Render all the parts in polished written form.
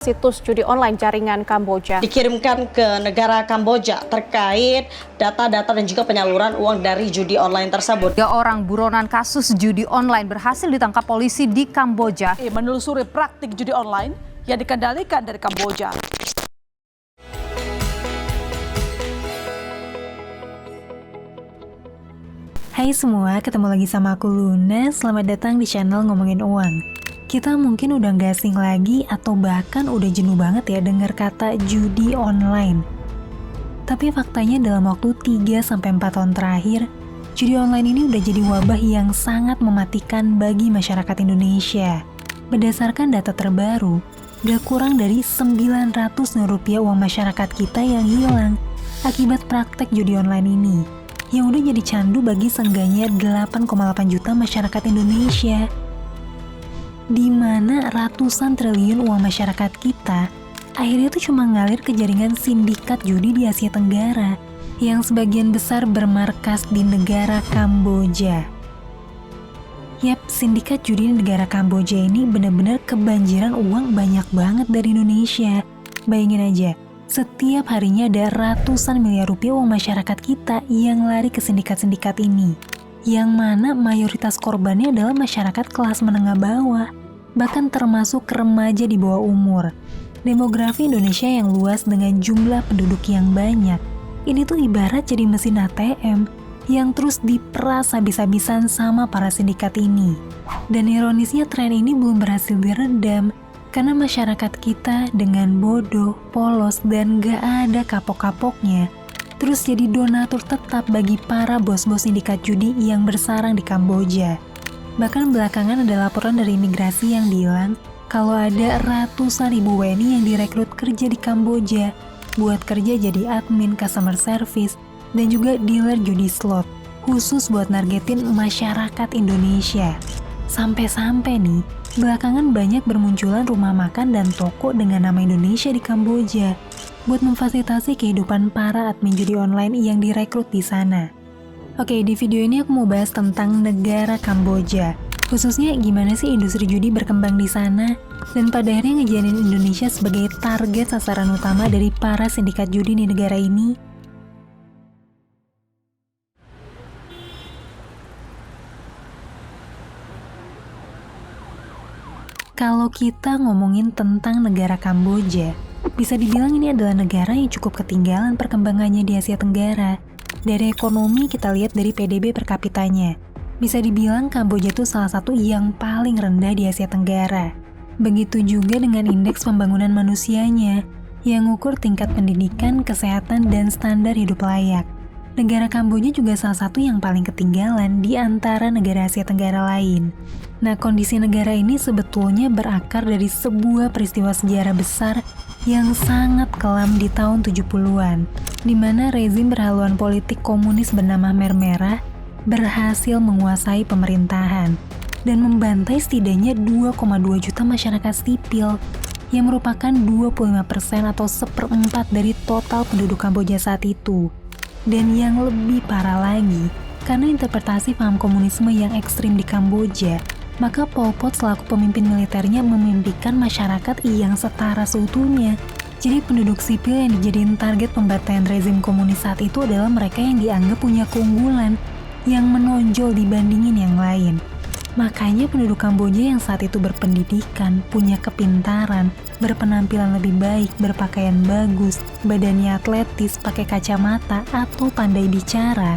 Situs judi online jaringan Kamboja dikirimkan ke negara Kamboja terkait data-data dan juga penyaluran uang dari judi online tersebut. 3 orang buronan kasus judi online berhasil ditangkap polisi di Kamboja. Menelusuri praktik judi online yang dikendalikan dari Kamboja. Hai semua, ketemu lagi sama aku Luna. Selamat datang di channel Ngomongin Uang. Kita mungkin udah gak asing lagi atau bahkan udah jenuh banget ya dengar kata judi online. Tapi faktanya dalam waktu 3-4 tahun terakhir, judi online ini udah jadi wabah yang sangat mematikan bagi masyarakat Indonesia. Berdasarkan data terbaru, gak kurang dari 900 miliar rupiah uang masyarakat kita yang hilang akibat praktek judi online ini, yang udah jadi candu bagi seenggaknya 8,8 juta masyarakat Indonesia. Di mana ratusan triliun uang masyarakat kita akhirnya tuh cuma ngalir ke jaringan sindikat judi di Asia Tenggara yang sebagian besar bermarkas di negara Kamboja. Yap, sindikat judi di negara Kamboja ini benar-benar kebanjiran uang banyak banget dari Indonesia. Bayangin aja, setiap harinya ada ratusan miliar rupiah uang masyarakat kita yang lari ke sindikat-sindikat ini, yang mana mayoritas korbannya adalah masyarakat kelas menengah bawah, bahkan termasuk remaja di bawah umur. Demografi Indonesia yang luas dengan jumlah penduduk yang banyak, ini tuh ibarat jadi mesin ATM yang terus diperas habis-habisan sama para sindikat ini. Dan ironisnya tren ini belum berhasil diredam, karena masyarakat kita dengan bodoh, polos, dan gak ada kapok-kapoknya terus jadi donatur tetap bagi para bos-bos sindikat judi yang bersarang di Kamboja. Bahkan belakangan ada laporan dari imigrasi yang bilang kalau ada ratusan ribu WNI yang direkrut kerja di Kamboja buat kerja jadi admin customer service dan juga dealer judi slot, khusus buat nargetin masyarakat Indonesia. Sampai-sampai nih, belakangan banyak bermunculan rumah makan dan toko dengan nama Indonesia di Kamboja buat memfasilitasi kehidupan para admin judi online yang direkrut di sana. Oke, di video ini aku mau bahas tentang negara Kamboja, khususnya gimana sih industri judi berkembang di sana, dan pada akhirnya ngejalanin Indonesia sebagai target sasaran utama dari para sindikat judi di negara ini. Kalau kita ngomongin tentang negara Kamboja, bisa dibilang ini adalah negara yang cukup ketinggalan perkembangannya di Asia Tenggara. Dari ekonomi kita lihat dari PDB per kapitanya. Bisa dibilang Kamboja itu salah satu yang paling rendah di Asia Tenggara. Begitu juga dengan indeks pembangunan manusianya, yang ngukur tingkat pendidikan, kesehatan, dan standar hidup layak. Negara Kamboja juga salah satu yang paling ketinggalan di antara negara Asia Tenggara lain. Nah, kondisi negara ini sebetulnya berakar dari sebuah peristiwa sejarah besar yang sangat kelam di tahun 70-an, di mana rezim berhaluan politik komunis bernama Khmer Merah berhasil menguasai pemerintahan dan membantai setidaknya 2,2 juta masyarakat sipil, yang merupakan 25% atau 1/4 dari total penduduk Kamboja saat itu. Dan yang lebih parah lagi, karena interpretasi paham komunisme yang ekstrim di Kamboja, maka Pol Pot selaku pemimpin militernya memimpikan masyarakat yang setara seutuhnya. Jadi penduduk sipil yang dijadiin target pembantaian rezim komunis saat itu adalah mereka yang dianggap punya keunggulan, yang menonjol dibandingin yang lain. Makanya penduduk Kamboja yang saat itu berpendidikan, punya kepintaran, berpenampilan lebih baik, berpakaian bagus, badannya atletis, pakai kacamata, atau pandai bicara,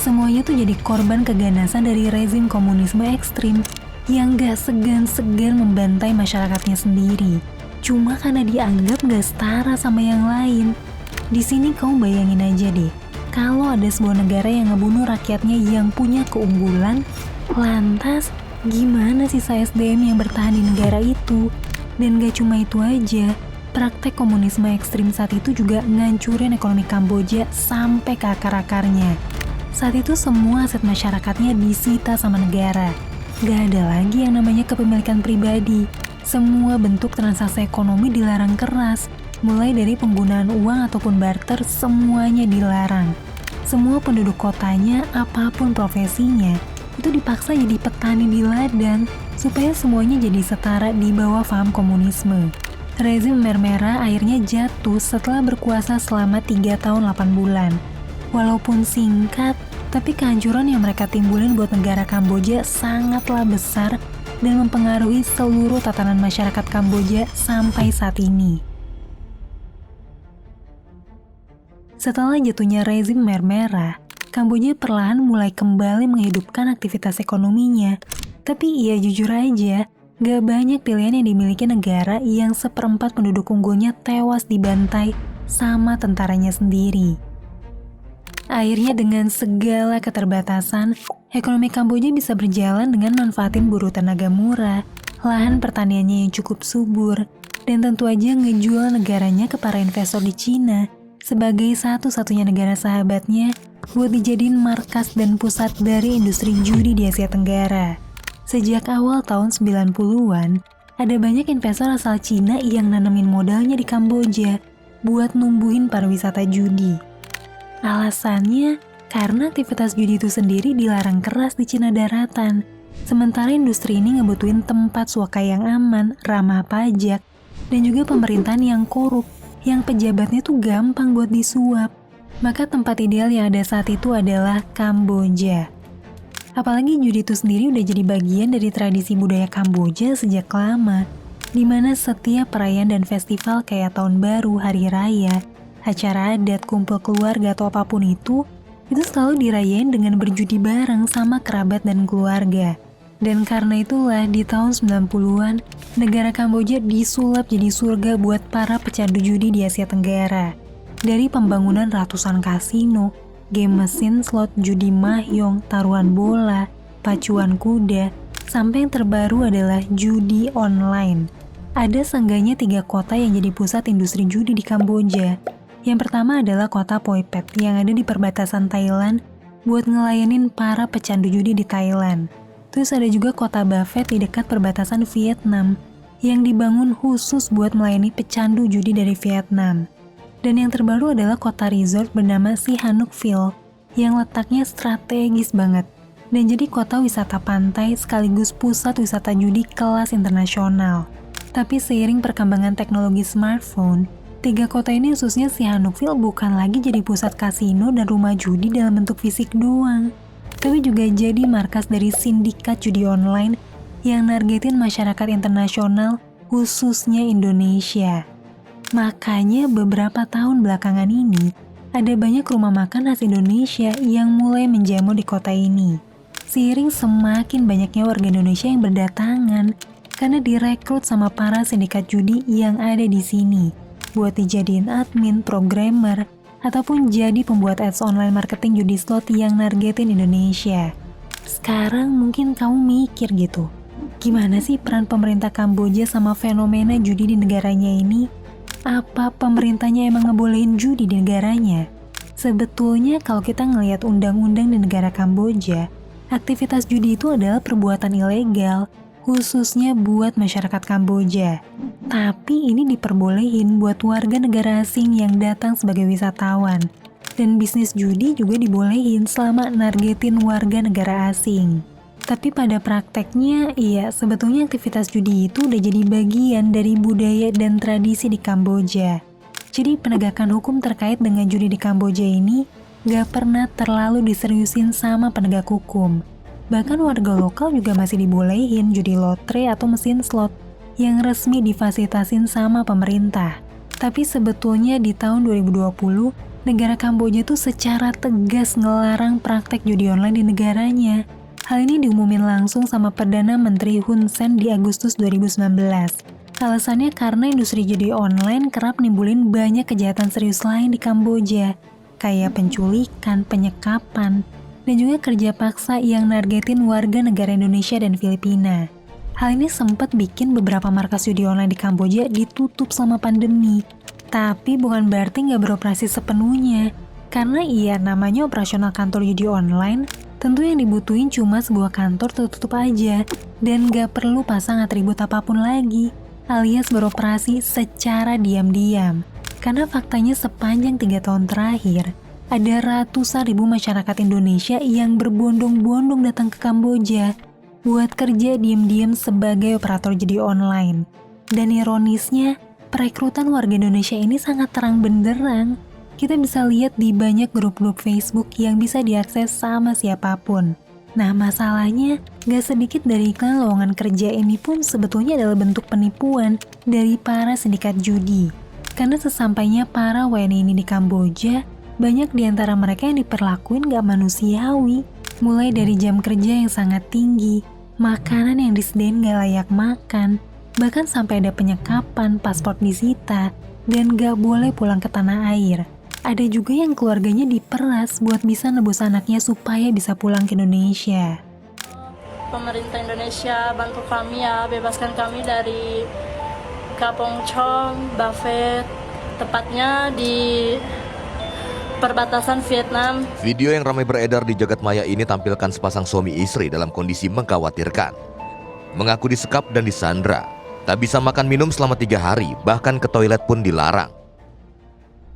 semuanya tuh jadi korban keganasan dari rezim komunisme ekstrim yang gak segan-segan membantai masyarakatnya sendiri, cuma karena dianggap gak setara sama yang lain. Di sini kamu bayangin aja deh, kalau ada sebuah negara yang ngebunuh rakyatnya yang punya keunggulan, lantas gimana sisa SDM yang bertahan di negara itu? Dan gak cuma itu aja, praktek komunisme ekstrim saat itu juga ngancurin ekonomi Kamboja sampai ke akar-akarnya. Saat itu semua aset masyarakatnya disita sama negara. Gak ada lagi yang namanya kepemilikan pribadi. Semua bentuk transaksi ekonomi dilarang keras, mulai dari penggunaan uang ataupun barter, semuanya dilarang. Semua penduduk kotanya, apapun profesinya, itu dipaksa jadi petani di ladang, supaya semuanya jadi setara di bawah paham komunisme. Rezim Khmer Merah akhirnya jatuh setelah berkuasa selama 3 tahun 8 bulan. Walaupun singkat, tapi kehancuran yang mereka timbulin buat negara Kamboja sangatlah besar dan mempengaruhi seluruh tatanan masyarakat Kamboja sampai saat ini. Setelah jatuhnya rezim Khmer Merah, Kamboja perlahan mulai kembali menghidupkan aktivitas ekonominya. Tapi ya jujur aja, gak banyak pilihan yang dimiliki negara yang 1/4 penduduk unggulnya tewas dibantai sama tentaranya sendiri. Akhirnya dengan segala keterbatasan, ekonomi Kamboja bisa berjalan dengan manfaatin buruh tenaga murah, lahan pertaniannya yang cukup subur, dan tentu aja ngejual negaranya ke para investor di Cina sebagai satu-satunya negara sahabatnya buat dijadiin markas dan pusat dari industri judi di Asia Tenggara. Sejak awal tahun 90-an, ada banyak investor asal Cina yang nanemin modalnya di Kamboja buat numbuhin pariwisata judi. Alasannya, karena aktivitas judi itu sendiri dilarang keras di Cina daratan, sementara industri ini ngebutuhin tempat suaka yang aman, ramah pajak, dan juga pemerintahan yang korup, yang pejabatnya tuh gampang buat disuap. Maka tempat ideal yang ada saat itu adalah Kamboja. Apalagi judi itu sendiri udah jadi bagian dari tradisi budaya Kamboja sejak lama, di mana setiap perayaan dan festival kayak Tahun Baru, Hari Raya, acara adat, kumpul keluarga atau apapun itu selalu dirayain dengan berjudi bareng sama kerabat dan keluarga. Dan karena itulah di tahun 90-an, negara Kamboja disulap jadi surga buat para pecandu judi di Asia Tenggara. Dari pembangunan ratusan kasino, game mesin slot, judi mahjong, taruhan bola, pacuan kuda, sampai yang terbaru adalah judi online. Ada seenggaknya 3 kota yang jadi pusat industri judi di Kamboja. Yang pertama adalah kota Poi Phet yang ada di perbatasan Thailand buat ngelayanin para pecandu judi di Thailand. Terus ada juga kota Ba Phet di dekat perbatasan Vietnam yang dibangun khusus buat melayani pecandu judi dari Vietnam. Dan yang terbaru adalah kota resort bernama Sihanoukville yang letaknya strategis banget dan jadi kota wisata pantai sekaligus pusat wisata judi kelas internasional. Tapi seiring perkembangan teknologi smartphone, 3 kota ini khususnya Sihanoukville bukan lagi jadi pusat kasino dan rumah judi dalam bentuk fisik doang, tapi juga jadi markas dari sindikat judi online yang nargetin masyarakat internasional khususnya Indonesia. Makanya beberapa tahun belakangan ini, ada banyak rumah makan khas Indonesia yang mulai menjamu di kota ini. Seiring semakin banyaknya warga Indonesia yang berdatangan karena direkrut sama para sindikat judi yang ada di sini, buat dijadiin admin, programmer, ataupun jadi pembuat ads online marketing judi slot yang nargetin Indonesia. Sekarang mungkin kamu mikir gitu, gimana sih peran pemerintah Kamboja sama fenomena judi di negaranya ini? Apa pemerintahnya emang ngebolehin judi di negaranya? Sebetulnya kalau kita ngelihat undang-undang di negara Kamboja, aktivitas judi itu adalah perbuatan ilegal, khususnya buat masyarakat Kamboja. Tapi ini diperbolehin buat warga negara asing yang datang sebagai wisatawan. Dan bisnis judi juga dibolehin selama nargetin warga negara asing. Tapi pada prakteknya, iya sebetulnya aktivitas judi itu udah jadi bagian dari budaya dan tradisi di Kamboja. Jadi penegakan hukum terkait dengan judi di Kamboja ini gak pernah terlalu diseriusin sama penegak hukum. Bahkan warga lokal juga masih dibolehin judi lotre atau mesin slot yang resmi difasilitasin sama pemerintah. Tapi sebetulnya di tahun 2020, negara Kamboja tuh secara tegas ngelarang praktek judi online di negaranya. Hal ini diumumin langsung sama Perdana Menteri Hun Sen di Agustus 2019. Alasannya karena industri judi online kerap nimbulin banyak kejahatan serius lain di Kamboja, kayak penculikan, penyekapan, dan juga kerja paksa yang nargetin warga negara Indonesia dan Filipina. Hal ini sempat bikin beberapa markas judi online di Kamboja ditutup selama pandemi. Tapi bukan berarti nggak beroperasi sepenuhnya, karena iya namanya operasional kantor judi online, tentu yang dibutuhin cuma sebuah kantor tertutup aja, dan gak perlu pasang atribut apapun lagi, alias beroperasi secara diam-diam. Karena faktanya sepanjang 3 tahun terakhir, ada ratusan ribu masyarakat Indonesia yang berbondong-bondong datang ke Kamboja buat kerja diam-diam sebagai operator judi online. Dan ironisnya, perekrutan warga Indonesia ini sangat terang benderang. Kita bisa lihat di banyak grup-grup Facebook yang bisa diakses sama siapapun. Nah, masalahnya gak sedikit dari iklan lowongan kerja ini pun sebetulnya adalah bentuk penipuan dari para sindikat judi. Karena sesampainya para WNI ini di Kamboja, banyak di antara mereka yang diperlakuin gak manusiawi. Mulai dari jam kerja yang sangat tinggi, makanan yang disediain gak layak makan, bahkan sampai ada penyekapan, paspor disita, dan gak boleh pulang ke tanah air. Ada juga yang keluarganya diperas buat bisa nebus anaknya supaya bisa pulang ke Indonesia. Pemerintah Indonesia bantu kami ya, bebaskan kami dari Kampong Chong, Buffet, tepatnya di perbatasan Vietnam. Video yang ramai beredar di jagat maya ini tampilkan sepasang suami istri dalam kondisi mengkhawatirkan. Mengaku disekap dan disandra, tak bisa makan minum selama 3 hari, bahkan ke toilet pun dilarang.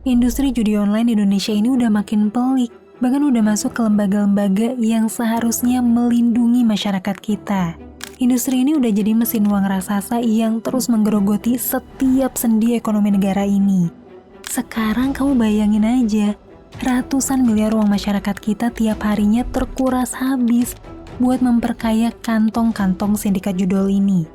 Industri judi online di Indonesia ini udah makin pelik, bahkan udah masuk ke lembaga-lembaga yang seharusnya melindungi masyarakat kita. Industri ini udah jadi mesin uang raksasa yang terus menggerogoti setiap sendi ekonomi negara ini. Sekarang kamu bayangin aja, ratusan miliar uang masyarakat kita tiap harinya terkuras habis buat memperkaya kantong-kantong sindikat judol ini.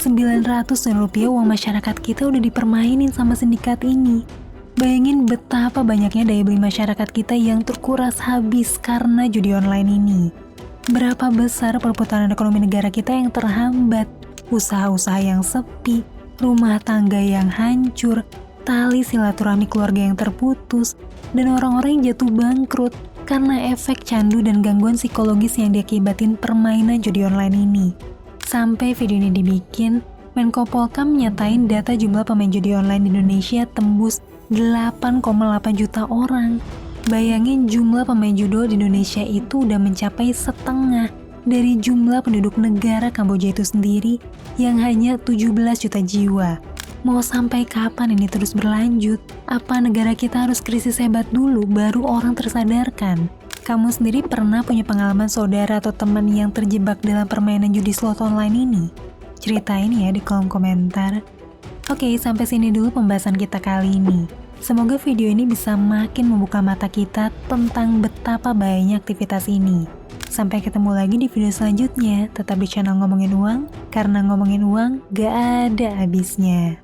900 triliun rupiah uang masyarakat kita udah dipermainin sama sindikat ini. Bayangin betapa banyaknya daya beli masyarakat kita yang terkuras habis karena judi online ini. Berapa besar perputaran ekonomi negara kita yang terhambat, usaha-usaha yang sepi, rumah tangga yang hancur, tali silaturahmi keluarga yang terputus, dan orang-orang yang jatuh bangkrut karena efek candu dan gangguan psikologis yang diakibatin permainan judi online ini. Sampai video ini dibikin, Menko Polkam nyatain data jumlah pemain judi online di Indonesia tembus 8,8 juta orang. Bayangin jumlah pemain judo di Indonesia itu udah mencapai setengah dari jumlah penduduk negara Kamboja itu sendiri yang hanya 17 juta jiwa. Mau sampai kapan ini terus berlanjut? Apa negara kita harus krisis hebat dulu baru orang tersadarkan? Kamu sendiri pernah punya pengalaman saudara atau teman yang terjebak dalam permainan judi slot online ini? Ceritain ya di kolom komentar. Oke, sampai sini dulu pembahasan kita kali ini. Semoga video ini bisa makin membuka mata kita tentang betapa bahayanya aktivitas ini. Sampai ketemu lagi di video selanjutnya. Tetap di channel Ngomongin Uang, karena ngomongin uang gak ada habisnya.